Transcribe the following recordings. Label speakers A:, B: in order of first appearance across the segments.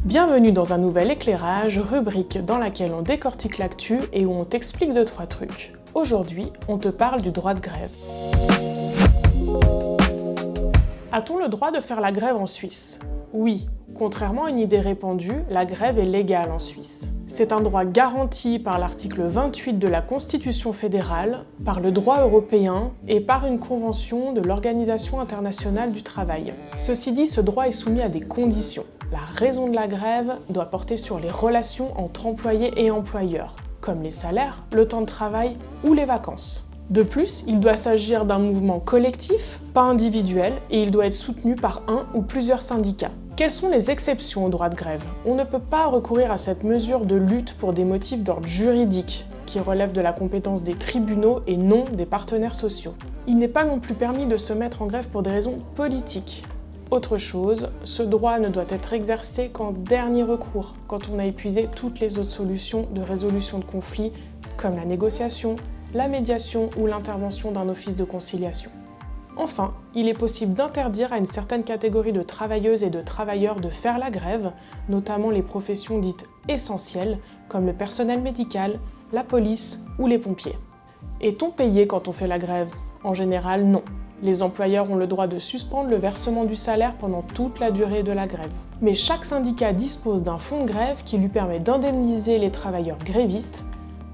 A: Bienvenue dans un nouvel éclairage, rubrique dans laquelle on décortique l'actu et où on t'explique 2-3 trucs. Aujourd'hui, on te parle du droit de grève. A-t-on le droit de faire la grève en Suisse? Oui, contrairement à une idée répandue, la grève est légale en Suisse. C'est un droit garanti par l'article 28 de la Constitution fédérale, par le droit européen et par une convention de l'Organisation internationale du travail. Ceci dit, ce droit est soumis à des conditions. La raison de la grève doit porter sur les relations entre employés et employeurs, comme les salaires, le temps de travail ou les vacances. De plus, il doit s'agir d'un mouvement collectif, pas individuel, et il doit être soutenu par un ou plusieurs syndicats. Quelles sont les exceptions au droit de grève? On ne peut pas recourir à cette mesure de lutte pour des motifs d'ordre juridique, qui relèvent de la compétence des tribunaux et non des partenaires sociaux. Il n'est pas non plus permis de se mettre en grève pour des raisons politiques. Autre chose, ce droit ne doit être exercé qu'en dernier recours, quand on a épuisé toutes les autres solutions de résolution de conflits, comme la négociation, la médiation ou l'intervention d'un office de conciliation. Enfin, il est possible d'interdire à une certaine catégorie de travailleuses et de travailleurs de faire la grève, notamment les professions dites essentielles, comme le personnel médical, la police ou les pompiers. Est-on payé quand on fait la grève? En général, non. Les employeurs ont le droit de suspendre le versement du salaire pendant toute la durée de la grève. Mais chaque syndicat dispose d'un fonds de grève qui lui permet d'indemniser les travailleurs grévistes.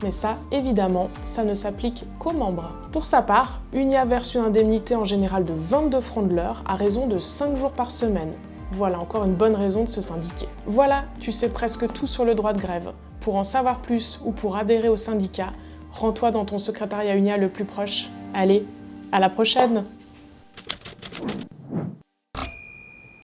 A: Mais ça, évidemment, ça ne s'applique qu'aux membres. Pour sa part, UNIA verse une indemnité en général de 22 francs de l'heure à raison de 5 jours par semaine. Voilà encore une bonne raison de se syndiquer. Voilà, tu sais presque tout sur le droit de grève. Pour en savoir plus ou pour adhérer au syndicat, rends-toi dans ton secrétariat UNIA le plus proche. Allez, à la prochaine!